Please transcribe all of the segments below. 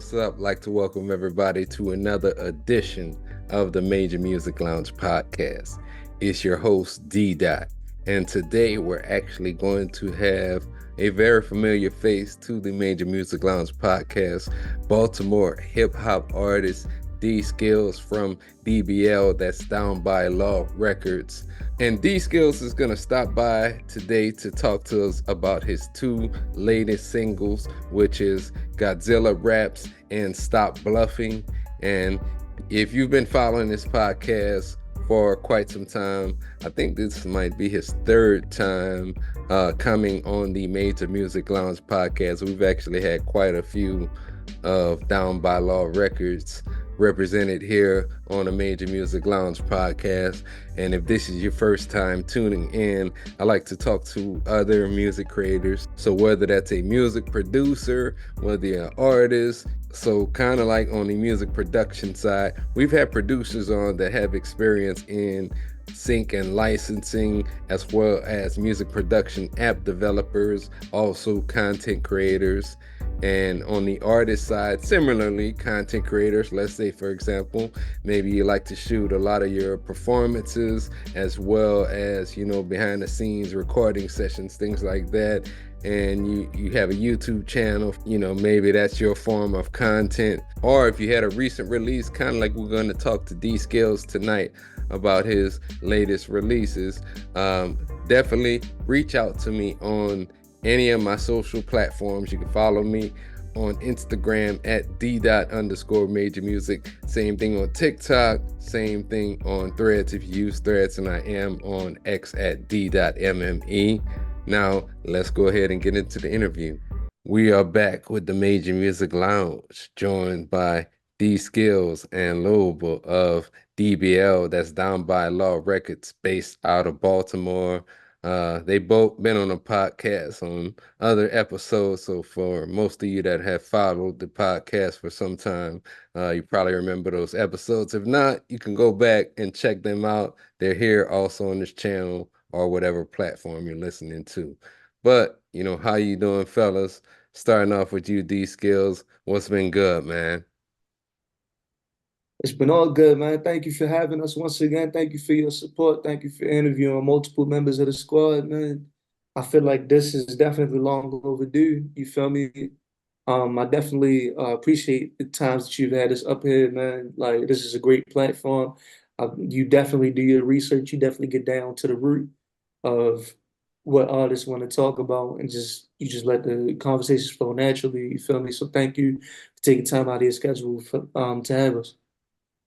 What's up? I'd like to welcome everybody to another edition of the Major Music Lounge podcast. It's your host, D Dot, and today we're actually going to have a very familiar face to the Major Music Lounge podcast, Baltimore hip hop artist D Skillz from DBL, that's Down by Law Records. And D Skillz is going to stop by today to talk to us about his two latest singles, which is Godzilla Raps and Stop Bluffing. And if you've been following this podcast for quite some time, I think this might be his third time coming on the Major Music Lounge podcast. We've actually had quite a few of Down by Law Records represented here on the Major Music Lounge podcast. And if this is your first time tuning in, I like to talk to other music creators. So whether that's a music producer, whether you're an artist, so kind of like on the music production side, we've had producers on that have experience in sync and licensing, as well as music production app developers, also content creators. And on the artist side, similarly, content creators, let's say, for example, maybe you like to shoot a lot of your performances as well as, behind the scenes recording sessions, things like that. And you have a YouTube channel, maybe that's your form of content. Or if you had a recent release, kind of like we're going to talk to D Skillz tonight about his latest releases, definitely reach out to me on any of my social platforms. You can follow me on Instagram at d._major music. Same thing on TikTok, same thing on Threads if you use Threads, and I am on X at d.mme. Now, let's go ahead and get into the interview. We are back with the Major Music Lounge, joined by D Skillz and Luable of DBL, that's Down by Law Records, based out of Baltimore. They both been on a podcast on other episodes. So for most of you that have followed the podcast for some time, you probably remember those episodes. If not, you can go back and check them out. They're here also on this channel or whatever platform you're listening to. But, how you doing, fellas? Starting off with you, D Skillz. What's been good, man? It's been all good, man. Thank you for having us once again. Thank you for your support. Thank you for interviewing multiple members of the squad, man. I feel like this is definitely long overdue. You feel me? I definitely appreciate the times that you've had us up here, man. Like, this is a great platform. You definitely do your research. You definitely get down to the root of what artists want to talk about, and you just let the conversations flow naturally. You feel me? So thank you for taking time out of your schedule to have us.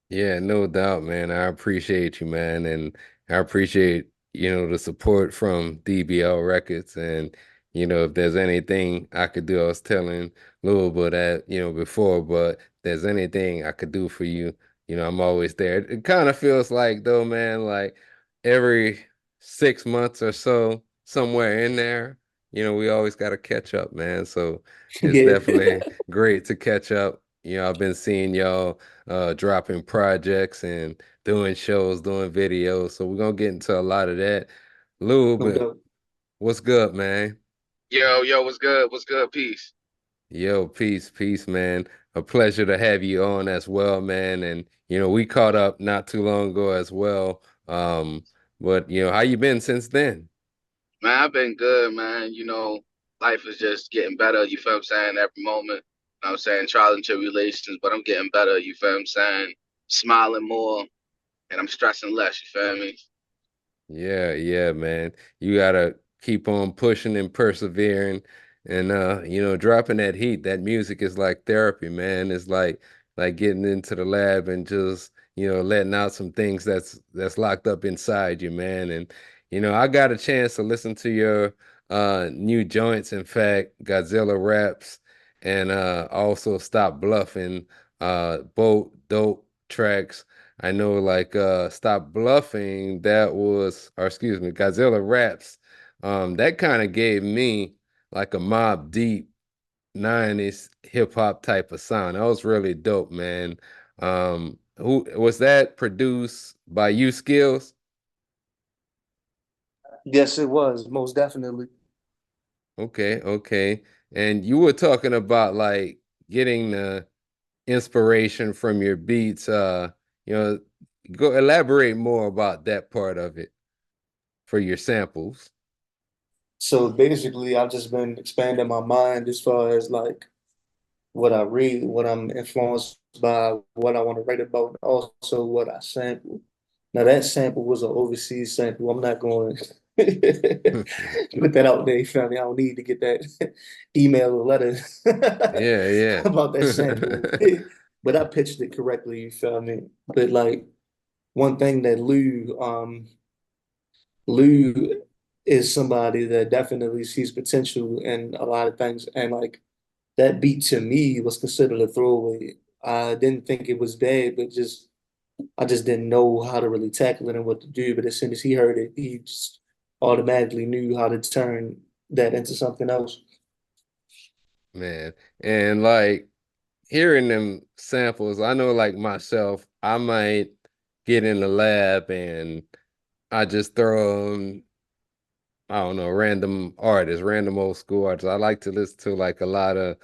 Yeah, no doubt, man. I appreciate you, man. And I appreciate, the support from DBL Records. And, if there's anything I could do, I was telling Louisville that, before, but if there's anything I could do for you, I'm always there. It kind of feels like, though, man, like every 6 months or so, somewhere in there, we always got to catch up, man. So it's Yeah. definitely great to catch up. I've been seeing y'all dropping projects and doing shows, doing videos. So we're gonna get into a lot of that. Lou, No but doubt. what's good, man? Yo, what's good? What's good? Peace. Yo, peace, man. A pleasure to have you on as well, man. And we caught up not too long ago as well. But how you been since then? Man, I've been good, man. Life is just getting better, you feel what I'm saying, every moment. I'm saying trials and tribulations, but I'm getting better, you feel what I'm saying? Smiling more and I'm stressing less, you feel me? Yeah, man. You gotta keep on pushing and persevering and dropping that heat. That music is like therapy, man. It's like getting into the lab and just, letting out some things that's locked up inside you, man. And I got a chance to listen to your new joints, in fact, Godzilla Raps and also Stop Bluffing, both dope tracks. I know, like, Stop Bluffing, that was, or excuse me, Godzilla Raps, that kind of gave me like a Mob Deep 90s hip hop type of sound. That was really dope, man. Who was that produced by you, Skills? Yes, it was, most definitely. Okay. And you were talking about like getting the inspiration from your beats. You know, go elaborate more about that part of it for your samples. So basically, I've just been expanding my mind as far as like what I read, what I'm influenced by, what I want to write about, and also what I sample. Now that sample was an overseas sample. I'm not going to put that out there, you feel me? I don't need to get that email or letter Yeah, yeah. about that sample. But I pitched it correctly, you feel me? But like one thing that Lou is somebody that definitely sees potential in a lot of things. And like that beat to me was considered a throwaway. I didn't think it was bad, but just I just didn't know how to really tackle it and what to do. But as soon as he heard it, he just automatically knew how to turn that into something else. Man. And like hearing them samples, I know like myself, I might get in the lab and I just throw I don't know, random artists, random old school artists. I like to listen to like a lot of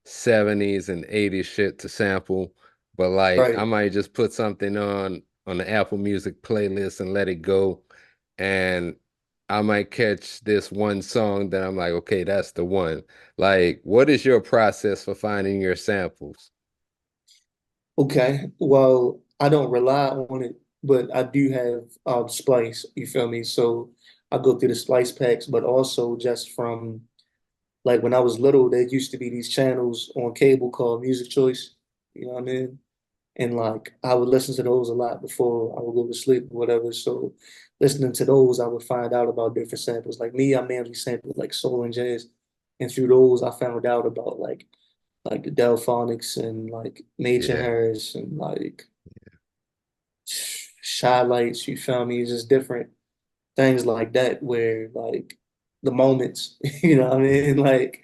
70s and 80s shit to sample, but like I Right. might just put something on the Apple Music playlist and let it go. And I might catch this one song that I'm like, okay, that's the one. Like, what is your process for finding your samples? Okay. Well, I don't rely on it, but I do have Splice, you feel me? So I go through the Splice packs, but also just from like when I was little, there used to be these channels on cable called Music Choice. You know what I mean? And like I would listen to those a lot before I would go to sleep or whatever. So listening to those, I would find out about different samples. Like me, I mainly sampled like soul and jazz. And through those I found out about like the Delphonics and like Major Yeah, Harris and like Shy Lights, you feel me? It's just different things like that where like the moments, you know what I mean? Like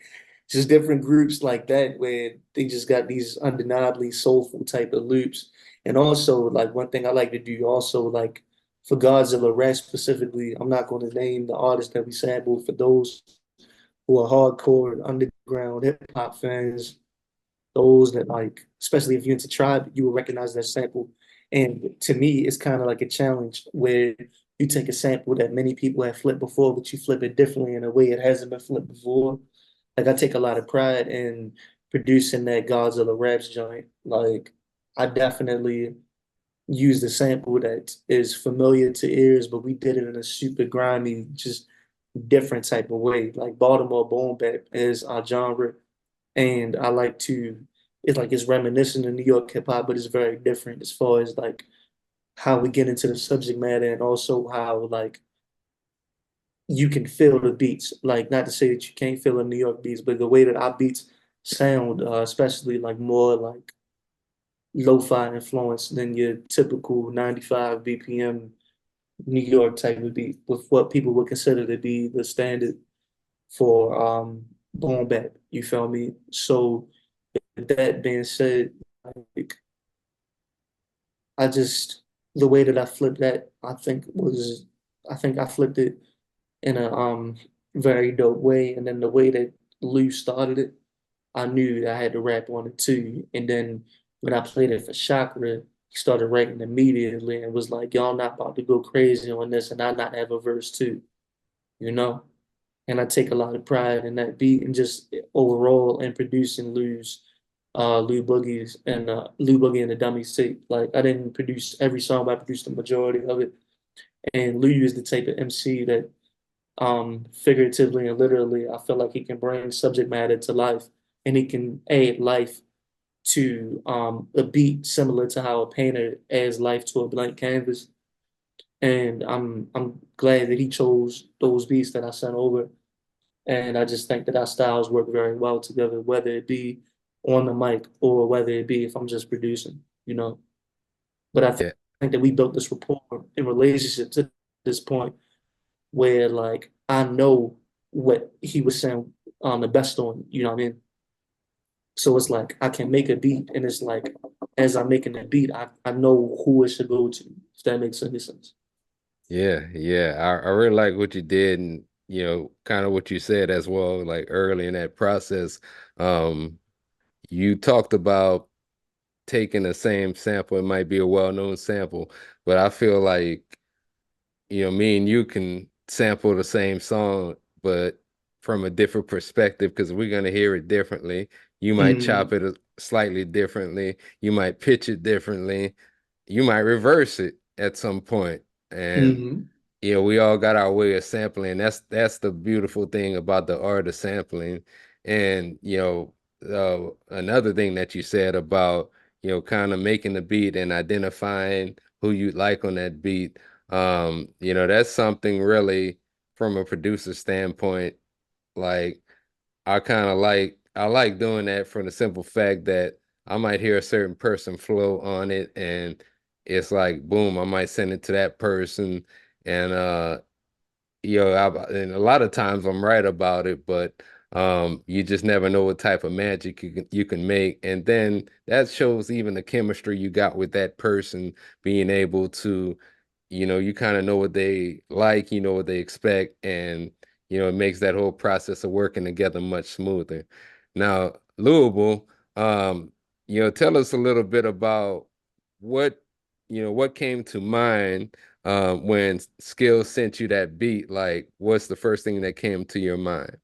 just different groups like that where they just got these undeniably soulful type of loops. And also like one thing I like to do also like for Godzilla Raps specifically, I'm not going to name the artists that we sampled for those who are hardcore underground hip hop fans, those that like, especially if you're into Tribe, you will recognize that sample. And to me, it's kind of like a challenge where you take a sample that many people have flipped before, but you flip it differently in a way it hasn't been flipped before. Like I take a lot of pride in producing that Godzilla Raps joint. Like I definitely used a sample that is familiar to ears, but we did it in a super grimy, just different type of way. Like Baltimore boom bap is our genre, and I like to. It's like it's reminiscent of New York hip hop, but it's very different as far as like how we get into the subject matter and also how like you can feel the beats. Like not to say that you can't feel the New York beats, but the way that our beats sound, especially like more like lo-fi influence than your typical 95 BPM New York type of beat with what people would consider to be the standard for boom bap. You feel me? So with that being said, like I just the way that I flipped that, I think I flipped it in a very dope way. And then the way that Lou started it, I knew that I had to rap on it too. And then when I played it for Chakra, he started rapping immediately and was like, y'all not about to go crazy on this and I not have a verse too, you know? And I take a lot of pride in that beat and just overall in producing Lou Boogie and the Dummy tape. Like I didn't produce every song, but I produced the majority of it. And Lou is the type of MC that figuratively and literally, I feel like he can bring subject matter to life and he can add life to a beat similar to how a painter adds life to a blank canvas. And I'm glad that he chose those beats that I sent over. And I just think that our styles work very well together, whether it be on the mic or whether it be if I'm just producing, you know. But yeah, think that we built this rapport in relationship to this point where like I know what he was saying the best on, you know what I mean? So it's like I can make a beat and it's like as I'm making that beat, I know who it should go to, if that makes any sense. yeah, yeah. I really like what you did and kind of what you said as well, like early in that process. Um, you talked about taking the same sample. It might be a well-known sample, but I feel like, me and you can sample the same song, but from a different perspective because we're going to hear it differently. You might chop Mm-hmm. it slightly differently. You might pitch it differently. You might reverse it at some point. And Mm-hmm. we all got our way of sampling. That's the beautiful thing about the art of sampling. And another thing that you said about kind of making the beat and identifying who you like on that beat. That's something really from a producer standpoint. Like I like doing that for the simple fact that I might hear a certain person flow on it, and it's like boom, I might send it to that person, and and a lot of times I'm right about it, but you just never know what type of magic you can make, and then that shows even the chemistry you got with that person, being able to, you kind of know what they like, what they expect, and it makes that whole process of working together much smoother. Now, Louisville, tell us a little bit about what what came to mind when Skillz sent you that beat. Like, what's the first thing that came to your mind?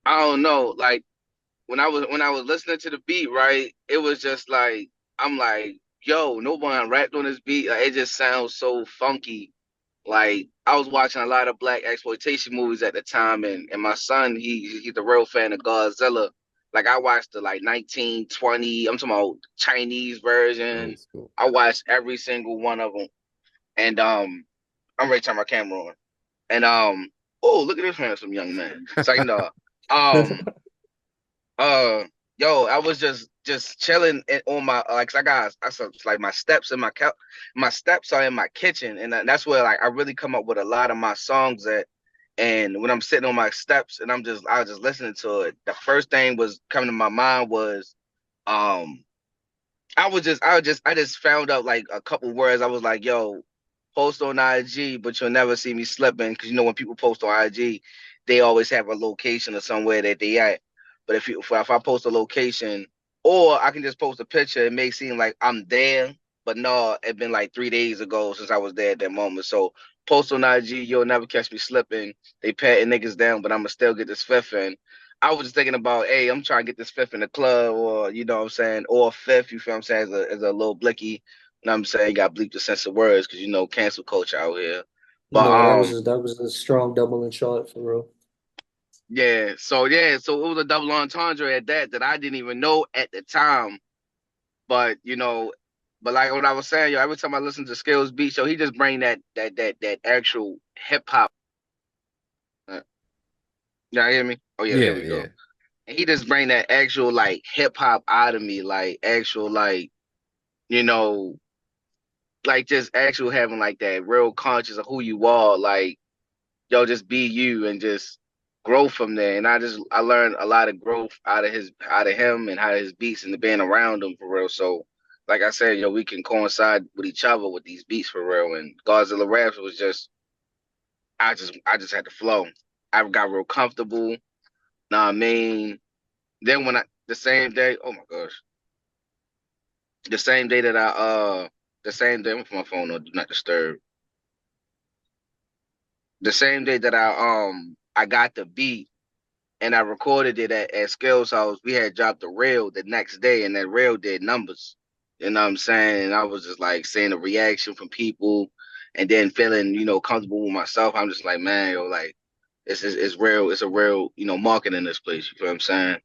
I don't know. Like when I was listening to the beat, right, it was just like I'm like, yo, no one rapped on this beat. Like, it just sounds so funky. Like I was watching a lot of black exploitation movies at the time, and my son, he's a real fan of Godzilla. Like I watched the like 1920, I'm talking about Chinese version. Old school. I watched every single one of them, and I'm ready to turn my camera on. And oh, look at this handsome young man. So um uh, yo, I was just chilling on my like 'cause I saw like my steps in my steps are in my kitchen, and that's where like I really come up with a lot of my songs at. And when I'm sitting on my steps and I was just listening to it, the first thing was coming to my mind was um I just found out like a couple words. I was like, yo, post on IG, but you'll never see me slipping because when people post on IG, they always have a location or somewhere that they at. But if I post a location, or I can just post a picture, it may seem like I'm there, but no, it been like 3 days ago since I was there at that moment. So post on IG, you'll never catch me slipping. They patting niggas down, but I'ma still get this fifth in. I was just thinking about, hey, I'm trying to get this fifth in the club, or you know what I'm saying, or fifth, you feel what I'm saying, as a little blicky. You know what I'm saying? You got bleep the sense of words because cancel culture out here. But No, that was a strong double and shot for real. so it was a double entendre at that I didn't even know at the time. But but like what I was saying, every time I listen to Skills beat, so he just bring that actual hip hop. Y'all hear me? Oh yeah, here Yeah, we yeah. go. And he just bring that actual like hip hop out of me, like actual like you know like just actual having like that real conscious of who you are, like yo, just be you and just grow from there. And I learned a lot of growth out of him and out of his beats and the being around him for real. So like I said, we can coincide with each other with these beats for real. And Godzilla Raps was just I just had to flow. I got real comfortable. Know what I mean? Then when I the same day, oh my gosh, the same day that the same day, I'm my phone on do not disturb. The same day that I got the beat and I recorded it at Skill's house. We had dropped a reel the next day, and that reel did numbers. You know what I'm saying? And I was just like seeing the reaction from people, and then feeling comfortable with myself. I'm just like, man, like it's real. It's a real market in this place. You feel what I'm saying?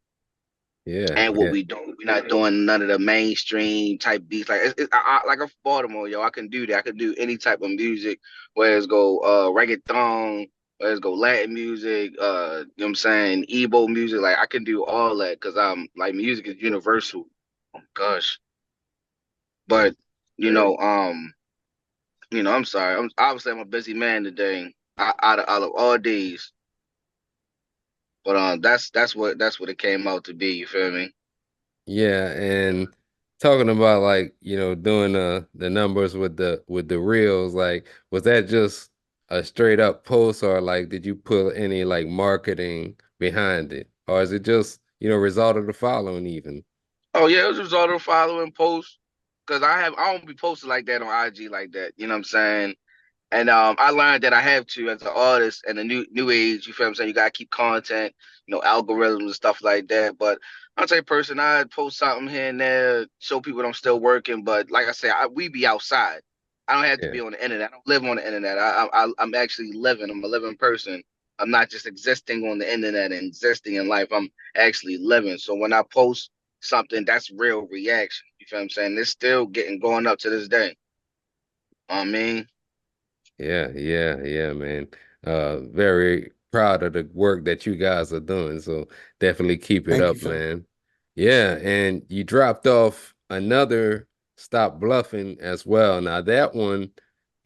Yeah, And what yeah. we do, we're not doing none of the mainstream type beats. Like like I'm from Baltimore, yo. I can do that. I can do any type of music, whether it's go reggaeton, whether it's go Latin music, you know what I'm saying, Igbo music. Like I can do all that because I'm like music is universal. Oh gosh, but you know, um, I'm sorry. I'm a busy man today. Out of all days, but that's what it came out to be. You feel me? Yeah, and talking about like, doing the numbers with the reels, like was that just a straight up post, or like did you put any like marketing behind it? Or is it just, result of the following even? Oh yeah, it was just auto following posts because I don't be posting like that on IG like that. You know what I'm saying? And I learned that I have to as an artist and the new age. You feel what I'm saying? You gotta keep content, algorithms and stuff like that. But I'm the type of person I post something here and there, show people that I'm still working. But like I said, we be outside. I don't have to Yeah. be on the internet. I don't live on the internet. I'm actually living. I'm a living person. I'm not just existing on the internet and existing in life. I'm actually living. So when I post something, that's real reaction. You feel what I'm saying? It's still getting going up to this day. I mean. Yeah, man. Very proud of the work that you guys are doing. So definitely keep it Thank you, up, fam. man. Yeah, and you dropped off another Stop Bluffing as well. Now that one,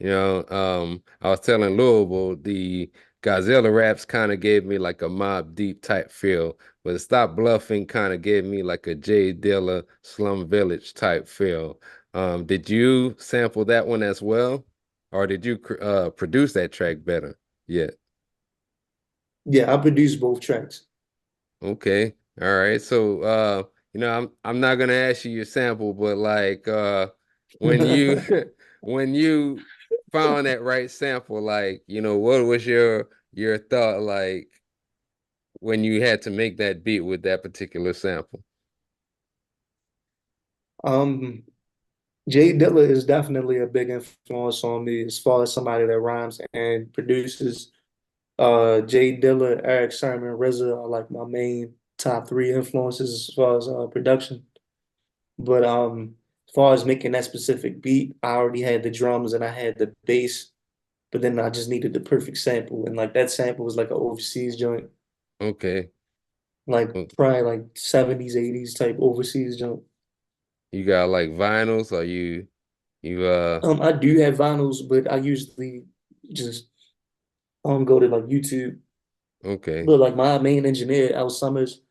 I was telling Louisville, the Godzilla Raps kind of gave me like a Mob Deep type feel, but the Stop Bluffing kind of gave me like a Jay Dilla Slum Village type feel. Did you sample that one as well? Or did you produce that track better? Yeah. Yeah, I produced both tracks. Okay. All right. So I'm not gonna ask you your sample, but like when you when you found that right sample, like, what was your thought like when you had to make that beat with that particular sample? Um, Jay Dilla is definitely a big influence on me as far as somebody that rhymes and produces. Jay Dilla, Eric Sermon, RZA are like my main top three influences as far as production. But as far as making that specific beat, I already had the drums and I had the bass, but then I just needed the perfect sample. And like that sample was like an overseas joint, Okay. like Well, probably like 70s, 80s type overseas joint. you got like vinyls or you I do have vinyls, but I usually just go to like YouTube. okay. But like my main engineer, L. Summers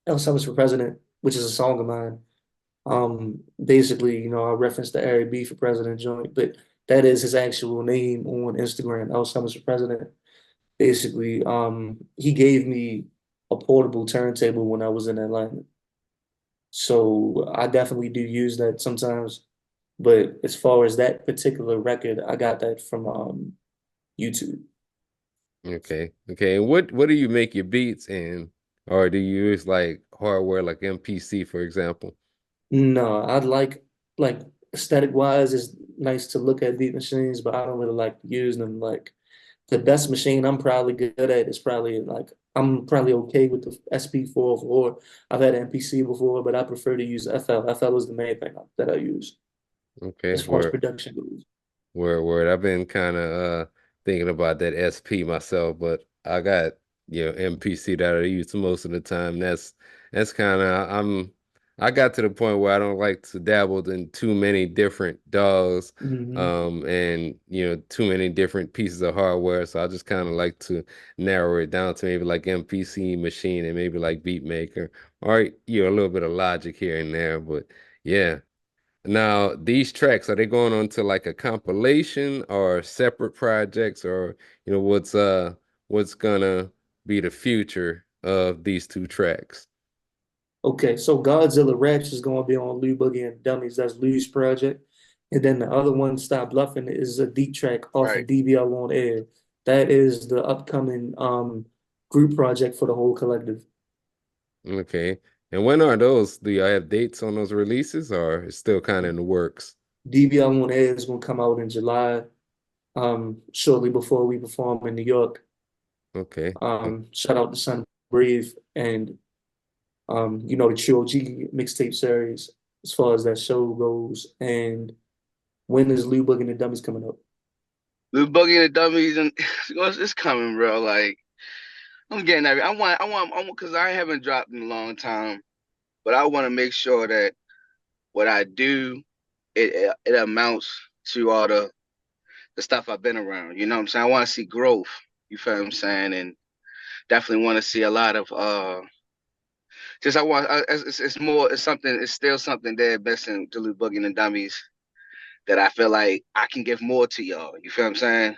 for President, which is a song of mine. Basically, I referenced the Ari B for President joint, but that is his actual name on Instagram, L. Summers for President. Basically, he gave me a portable turntable when I was in Atlanta. So I definitely do use that sometimes. But as far as that particular record, I got that from YouTube. Okay. Okay. And what do you make your beats in? Or do you use like hardware like MPC, for example? No, I'd like aesthetic wise, it's nice to look at beat machines, but I don't really like using them. Like the best machine I'm probably good at is probably like I'm probably okay with the SP404. I've had an MPC before, but I prefer to use FL. FL is the main thing that I use Okay. as far as Where production goes. word. I've been kind of thinking about that SP myself, but I got MPC that I use most of the time. That's kind of I got to the point where I don't like to dabble in too many different DAWs, Hmm. and too many different pieces of hardware. So I just kind of like to narrow it down to maybe like MPC Machine and maybe like Beatmaker, or a little bit of Logic here and there. But yeah. Now, these tracks, are they going on to like a compilation or separate projects, or what's gonna be the future of these two tracks? Okay, so Godzilla Raps is going to be on Lou Boogie and Dummies. That's Lou's project. And then the other one, Stop Bluffing, is a deep track off Right. of DBL on Air. That is the upcoming group project for the whole collective. Okay. And when are those? Do you have dates on those releases, or it's still kind of in the works? DBL on Air is going to come out in July, shortly before we perform in New York. Okay. Shout out to Sun Breathe and the True OG mixtape series as far as that show goes. And when is Lou Boogie and the Dummies coming up? The Boogie and the Dummies and it's coming, bro. Like I'm getting that. Because I haven't dropped in a long time, but I want to make sure that what I do, it amounts to all the stuff I've been around. You know what I'm saying? I want to see growth. You feel what I'm saying? And definitely want to see a lot of just I want it's more it's something it's still something there missing to Lil Boogie and the Dummies that I feel like I can give more to y'all. You feel what I'm saying?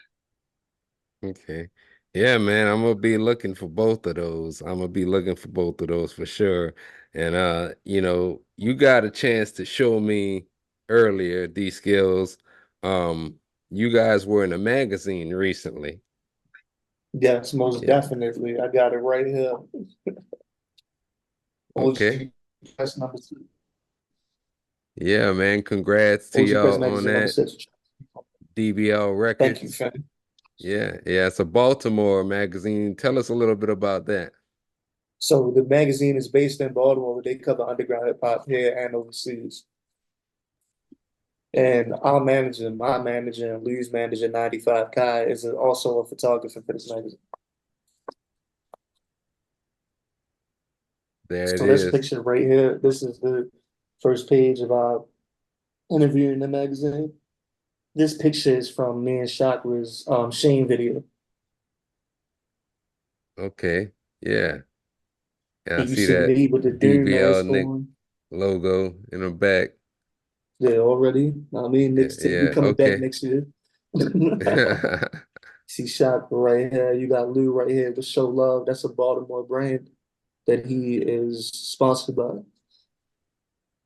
Okay. Yeah, man, I'm gonna be looking for both of those. I'm gonna be looking for both of those for sure. And you got a chance to show me earlier, D Skillz. Um, you guys were in a magazine recently. Yes, most Yeah. definitely. I got it right here. Okay. OG Press number two. Yeah, man. Congrats to OG Press y'all on magazine number that. 6. DBL Thank you, Records. fam. Yeah, yeah. It's a Baltimore magazine. Tell us a little bit about that. So the magazine is based in Baltimore, but they cover underground hip hop here and overseas. And our manager, my manager, and Lou's manager, 95 Kai, is also a photographer for this magazine. There it So this is. picture right here, this is the first page of our interview in the magazine. This picture is from me and Chakra's Shane video. Okay. Yeah. Yeah, I And you see see that me with the dude DBL mask Nick on. logo in the back. Yeah, already. I mean, Yeah, we yeah, coming back okay. next year. See Chakra right here. You got Lou right here with Show Love. That's a Baltimore brand that he is sponsored by.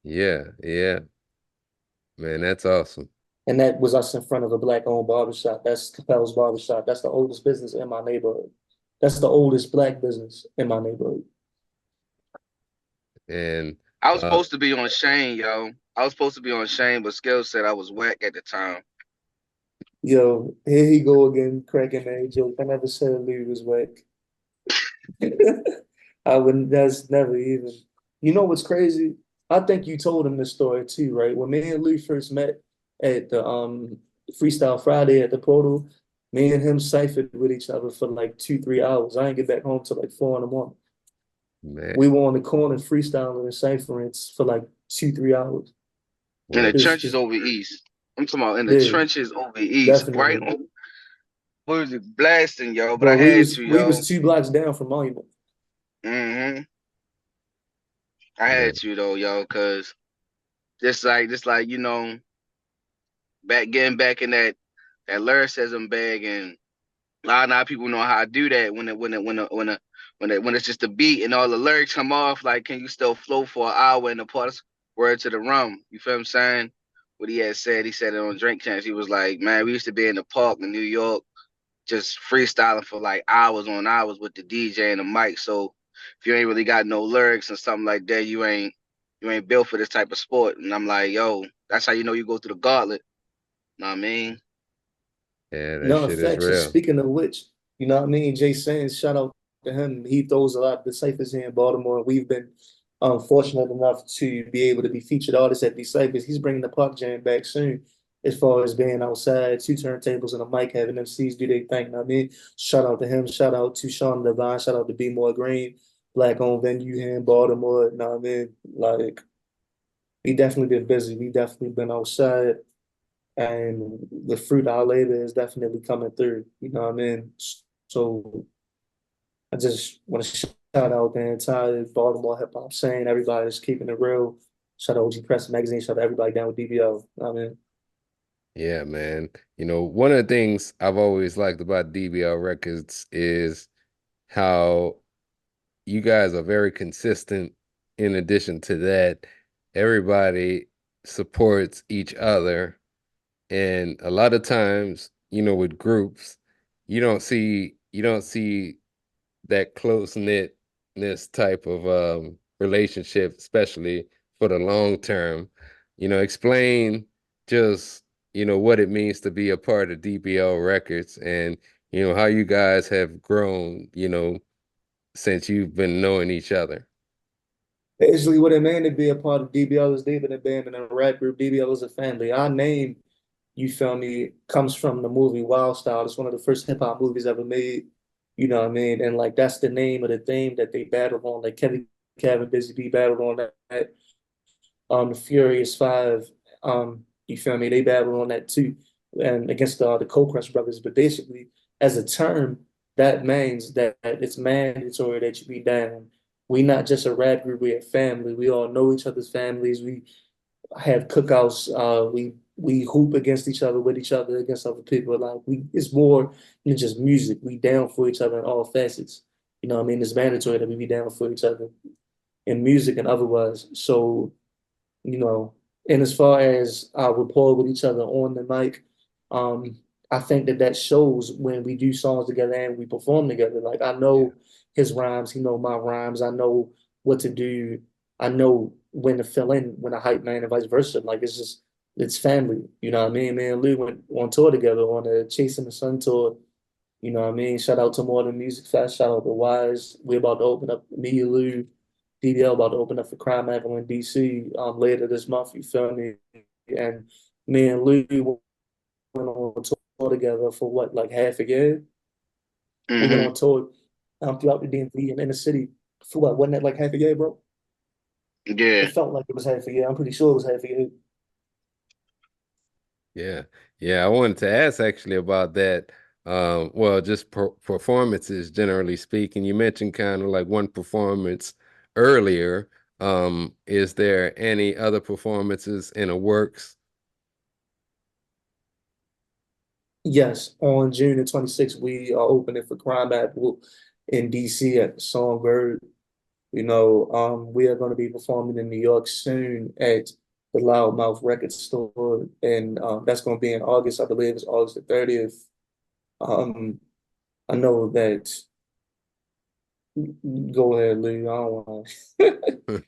Yeah, yeah. Man, that's awesome. And that was us in front of a black-owned barbershop. That's Capel's Barbershop. That's the oldest business in my neighborhood. That's the oldest black business in my neighborhood. And I was supposed to be on Shane, yo. I was supposed to be on Shane, but Skillz said I was whack at the time. Yo, here he go again, cracking that joke. I never said Lou was whack. I wouldn't, that's never even. You know what's crazy? I think you told him this story too, right? When me and Lou first met at the Freestyle Friday at the Portal, me and him ciphered with each other for like 2, 3 hours. I didn't get back home till like 4 in the morning. man, We were on the corner freestyling and ciphering for like 2, 3 hours. In the well, trenches over east. I'm talking about in the Yeah, trenches over east, right definitely. on. What was it blasting, yo? But I Bro, had to, we yo. was 2 blocks down from Monument. hmm I well, had to though, yo, cause just like getting back in that lyricism bag, and a lot of people know how to do that when it's just a beat and all the lyrics come off. Like, can you still flow for an hour in the parts word to the rum? You feel what I'm saying? What he said it on Drink Champs. He was like, man, we used to be in the park in New York, just freestyling for like hours on hours with the DJ and the mic. So if you ain't really got no lyrics and something like that, you ain't built for this type of sport. And I'm like, yo, that's how you know you go through the gauntlet. Know what I mean? yeah, that No, in shit is fact, so real. speaking of which, you know what I mean? Jay Sands, shout out to him. He throws a lot of the ciphers here in Baltimore. We've been fortunate enough to be able to be featured artists at these ciphers. He's bringing the Park Jam back soon, as far as being outside, 2 turntables and a mic, having MCs do their thing. You know what I mean? Shout out to him. Shout out to Sean Devine. Shout out to B More Green, black owned venue here in Baltimore. You know what I mean? Like, we definitely been busy. We definitely been outside and the fruit of our labor is definitely coming through. You know what I mean? So I just want to shout out the entire Baltimore hip hop scene. Everybody that's keeping it real. Shout out OG Press Magazine. Shout out everybody down with DBL. You know what I mean? Yeah, man. One of the things I've always liked about DBL Records is how you guys are very consistent. In addition to that, everybody supports each other. And a lot of times, with groups, you don't see that close knitness type of relationship, especially for the long term. Explain just what it means to be a part of DBL Records, and how you guys have grown, since you've been knowing each other. Basically, what it meant to be a part of DBL is they've been a band and a rap group. DBL is a family. Our name, you feel me, comes from the movie Wild Style. It's one of the first hip hop movies ever made. You know what I mean? And like that's the name of the theme that they battled on. Like Kevin Busy Bee battled on that. The Furious Five, you feel me? They battled on that too, and against the Cold Crush brothers. But basically, as a term, that means that it's mandatory that you be down. We not just a rap group, we a family. We all know each other's families. We have cookouts. We we hoop against each other, with each other, against other people. Like it's more than just music. We down for each other in all facets. You know what I mean? It's mandatory that we be down for each other in music and otherwise. So, you know, and as far as our rapport with each other on the mic, um, I think that that shows when we do songs together and we perform together. Like I Yeah. know his rhymes, he know my rhymes. I know what to do. I know when to fill in when I hype man and vice versa. Like it's family. You know what I mean? Me and Lou went on tour together on the Chasing the Sun tour. You know what I mean? Shout out to More Than Music Fest. Shout out to Wise. We're about to open up, me, Lou, DBL about to open up for Crime Apple in DC later this month. You feel me? And me and Lou went on tour together for what, like half a year? We went Mm-hmm. on tour throughout the DMV and in the city for what, wasn't that like half a year, bro? Yeah. It felt like it was half a year. I'm pretty sure it was half a year. Yeah. Yeah. I wanted to ask actually about that. Well, just performances generally speaking. You mentioned kind of like one performance earlier. Is there any other performances in the works? Yes, on June the 26th, we are opening for Crime Apple in DC at the Songbird. You know, we are going to be performing in New York soon at the Loudmouth Record Store, and that's going to be in August. I believe it's August the 30th. Um, I know that. Go ahead, Lee. I don't want to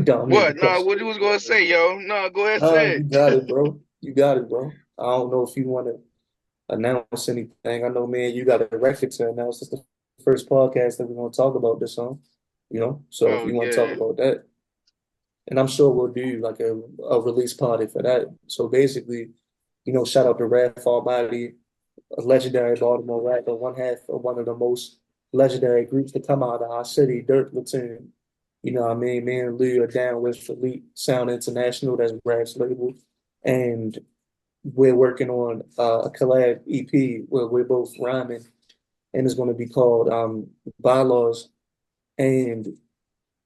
dominate the What? No, question. what you was gonna say, yo? No, go ahead, No, say you it. got it, bro. You got it, bro. I don't know if you want to announce anything. I know, man, you got a record to announce. It's the first podcast that we're going to talk about this on, you know? So if Oh you want to talk yeah. about that, and I'm sure we'll do like a release party for that. So basically, you know, shout out to Raph Almighty, a legendary Baltimore rapper, one half of one of the most legendary groups to come out of our city, Dirt Platoon. You know what I mean? Me and Lou are down with Elite Sound International, that's Rap's label. And we're working on a collab EP where we're both rhyming, and it's going to be called Bylaws. And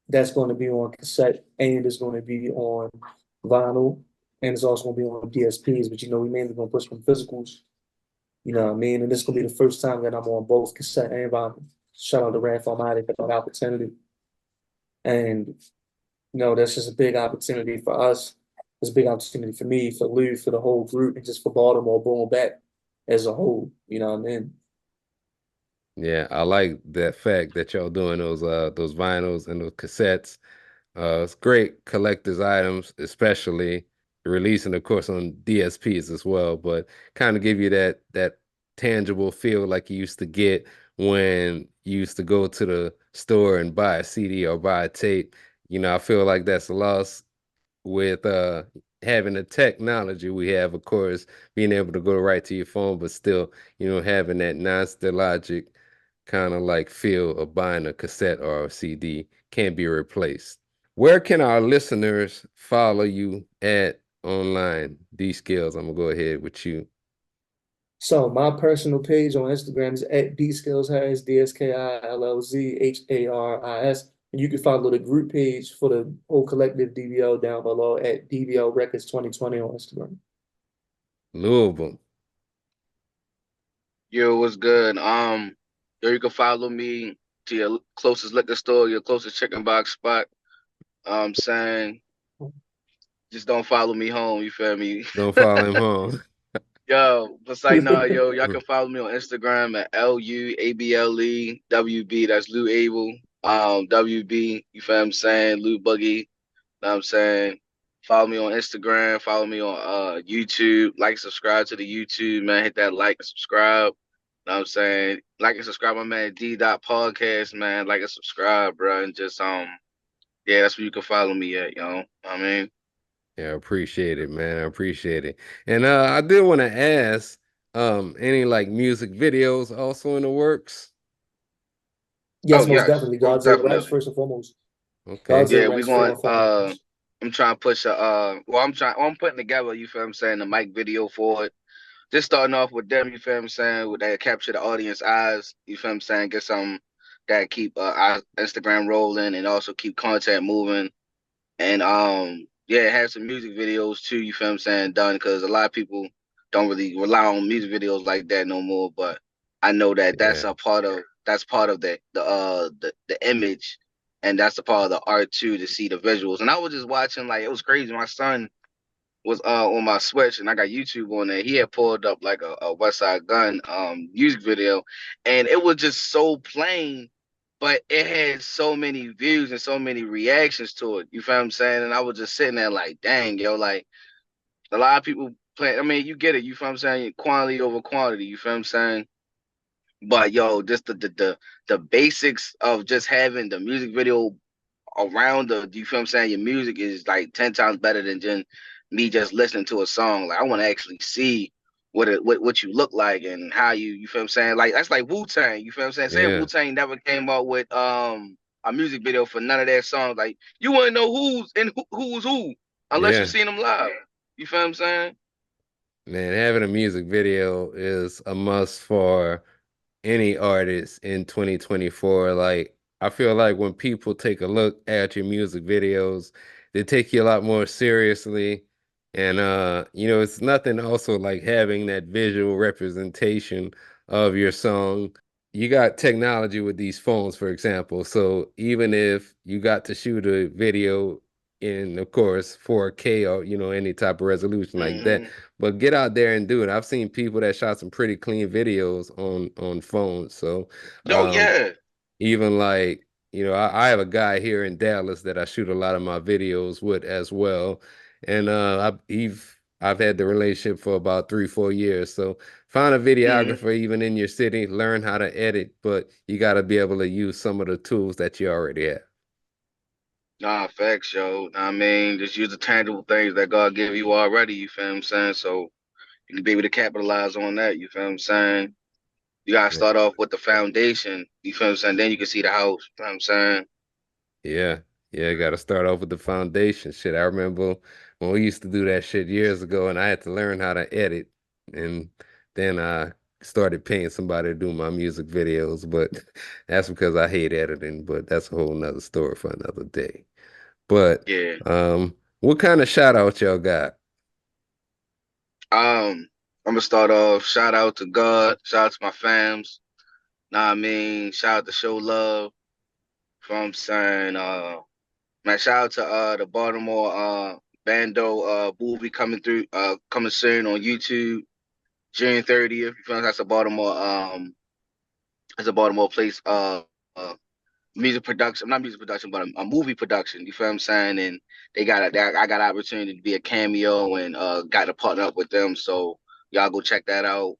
that's going to be on cassette, and it's going to be on vinyl, and it's also going to be on DSPs. But you know, we mainly going to push from physicals. You know what I mean? And this is going to be the first time that I'm on both cassette and vinyl. Shout out to Raf Almighty for that opportunity. And you know, that's just a big opportunity for us. It's a big opportunity for me, for Lou, for the whole group, and just for Baltimore, boom, back as a whole. You know what I mean? Yeah, I like that fact that y'all doing those vinyls and those cassettes. It's great collector's items, especially releasing, of course, on DSPs as well, but kind of give you that tangible feel like you used to get when you used to go to the store and buy a CD or buy a tape. I feel like that's lost with having the technology we have, of course, being able to go right to your phone, but still, having that nostalgic kind of like feel of buying a cassette or a CD can't be replaced. Where can our listeners follow you at online? D Skillz, I'm gonna go ahead with you. So my personal page on Instagram is at D Skillz Harris, DSKILLZHARIS. And you can follow the group page for the whole collective DBL down below at DBL Records 2020 on Instagram. Louisville. Yo, what's good? Yo, you can follow me to your closest liquor store, your closest chicken box spot. Saying just don't follow me home. You feel me? Don't follow him home. Yo, besides now, yo, y'all can follow me on Instagram at LUABLEWB. That's Lou Able. WB. You feel what I'm saying? Lou Boogie. Know what I'm saying? Follow me on Instagram. Follow me on YouTube. Like, subscribe to the YouTube, man. Hit that like and subscribe. Know what I'm saying? Like and subscribe, my man. D dot podcast, man. Like and subscribe, bro. And just yeah, that's where you can follow me at, yo. Know what I mean? Yeah, I appreciate it, man. I appreciate it. And I did want to ask, any like music videos also in the works? Oh Yes, most yes, definitely. most Godzilla Raps, definitely. first and foremost. Okay. Godzilla Yeah, we Raps going foremost. I'm trying to push a I'm putting together, you feel what I'm saying, the mic video for it. Just starting off with them, you feel what I'm saying, with that capture the audience eyes, you feel what I'm saying, get some that keep our Instagram rolling and also keep content moving. And yeah, have some music videos too, you feel what I'm saying, done, because a lot of people don't really rely on music videos like that no more. But I know that Yeah, that's part of the image, and that's a part of the art too, to see the visuals. And I was just watching, like, it was crazy. My son was on my Switch, and I got YouTube on there. He had pulled up like a West Side Gun music video, and it was just so plain, but it had so many views and so many reactions to it. You feel what I'm saying? And I was just sitting there like, dang, yo, like a lot of people play. I mean, you get it. You feel what I'm saying? Quantity over quantity. You feel what I'm saying? But yo, just the basics of just having the music video around you feel what I'm saying? Your music is like 10 times better than just me just listening to a song. Like, I want to actually see what you look like and how you feel what I'm saying? Like, that's like Wu-Tang, you feel what I'm saying? Say yeah, Wu-Tang never came out with a music video for none of their songs. Like, you wouldn't know who's who unless you yeah. seen them live. You feel what I'm saying? Man, having a music video is a must for any artist in 2024. Like, I feel like when people take a look at your music videos, they take you a lot more seriously. And it's nothing also like having that visual representation of your song. You got technology with these phones, for example. So even if you got to shoot a video in, of course, 4K or, any type of resolution like that, Hmm. but get out there and do it. I've seen people that shot some pretty clean videos on phones. So Yo, um yeah. even like, I have a guy here in Dallas that I shoot a lot of my videos with as well. And I've had the relationship for about 3, 4 years. So find a Hmm. videographer even in your city, learn how to edit, but you got to be able to use some of the tools that you already have. Nah, facts, yo. I mean, just use the tangible things that God give you already, you feel what I'm saying? So you can be able to capitalize on that, you feel what I'm saying? You gotta Yeah. start off with the foundation. You feel what I'm saying? Then you can see the house. You know what I'm saying? Yeah, yeah, got to start off with the foundation. Shit, I remember when we used to do that shit years ago, and I had to learn how to edit, and then I started paying somebody to do my music videos. But that's because I hate editing. But that's a whole nother story for another day. But Yeah. what kind of shout out y'all got? I'm gonna start off. Shout out to God. Shout out to my fams. Know what I mean? Shout out to Show Love. You know what I'm saying? Man, shout out to the Baltimore Bando movie coming soon on YouTube, June 30th. You feel me? That's a Baltimore place. Music production, not music production, but a movie production. You feel what I'm saying? And I got an opportunity to be a cameo and got to partner up with them. So y'all go check that out.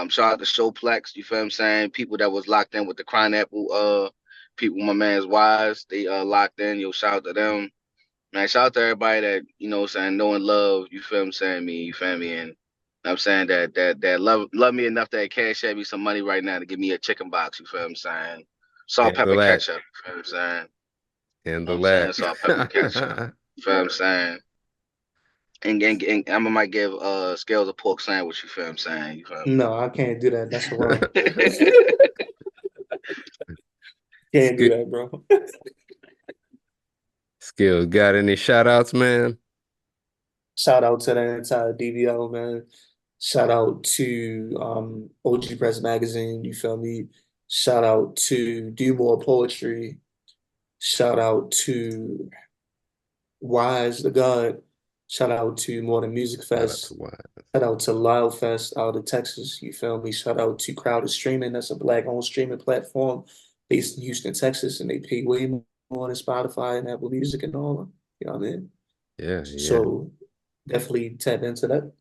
Shout out to Showplex. You feel what I'm saying? People that was locked in with the Crying Apple, people, my man's Wise, they locked in. Yo, shout out to them. Man, shout out to everybody that, what I'm saying, knowing love, you feel what I'm saying, me, you feel me? And I'm saying that love me enough that cash at me some money right now to give me a chicken box, you feel what I'm saying? Salt, Handle pepper, that. ketchup, you feel what I'm saying? You know what Handle I'm saying? that. Salt, pepper, ketchup. You feel what I'm saying? And I might give Scales a pork sandwich, you feel what I'm saying? You feel No, I can't do that. That's wrong. me? Can't do Sk that, bro. Skill, got any shout outs, man? Shout out to the entire DBL, man. Shout out to OG Press Magazine, you feel me? Shout out to Do More Poetry. Shout out to Wise the God. Shout out to More Than Music Shout out to Fest. Wine. Shout out to Loud Fest out of Texas, you feel me? Shout out to Crowded Streaming. That's a black-owned streaming platform based in Houston, Texas, and they pay way more than Spotify and Apple Music and all. You know what I mean? Yeah, yeah, So definitely tap into that.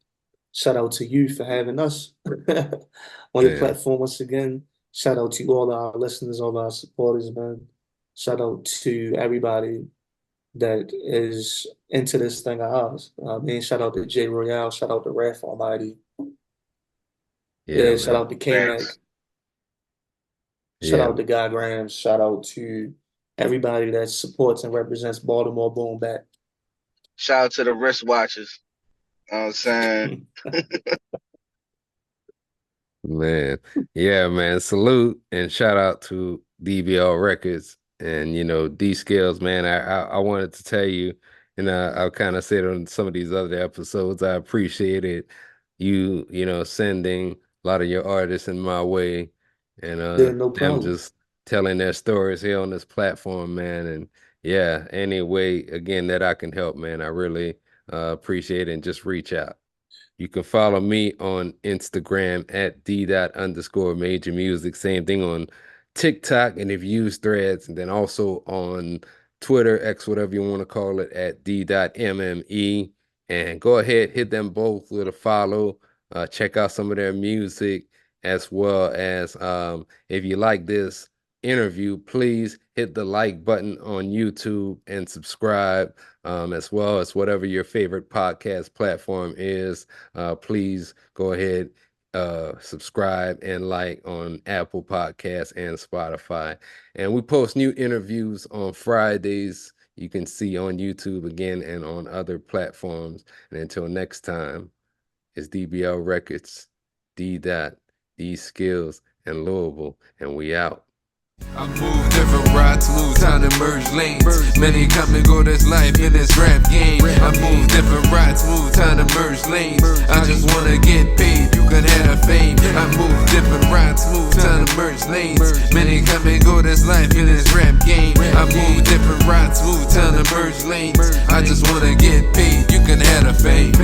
Shout out to you for having us on your man. platform once again. Shout out to all our listeners, all our supporters, man. Shout out to everybody that is into this thing of ours. I mean, shout out to J Royale, shout out to Raph Almighty. Yeah, Yeah, shout man. out to K Mac, Thanks. shout Yeah, out to Guy Grams, shout out to everybody that supports and represents Baltimore Boom Back. Shout out to the wristwatchers. You know what I'm saying? man. Yeah, man. Salute and shout out to DBL Records and D Skillz, man. I wanted to tell you, And I'll kind of say it on some of these other episodes. I appreciated you know, sending a lot of your artists in my way, and Yeah, no them problem. just telling their stories here on this platform, man. And yeah, any way again that I can help, man, I really appreciate it. And just reach out. You can follow me on Instagram at d._major music. Same thing on TikTok, and if you use Threads, and then also on Twitter, X, whatever you want to call it, at d.mme. And go ahead, hit them both with a follow. Check out some of their music, as well as if you like this interview, please hit the like button on YouTube and subscribe, as well as whatever your favorite podcast platform is. Please go ahead, subscribe and like on Apple Podcasts and Spotify. And we post new interviews on Fridays. You can see on YouTube again and on other platforms. And until next time, it's DBL Records, D Skillz, and Louisville, and we out. I move different routes, move time to merge lanes. Many come and go, this life in this rap game. I move different routes, move time to merge lanes. I just wanna get paid, you can have fame. I move different routes, move time to merge lanes. Many come and go, this life in this rap game. I move different routes, move time to merge lanes. I just wanna get paid, you can have fame.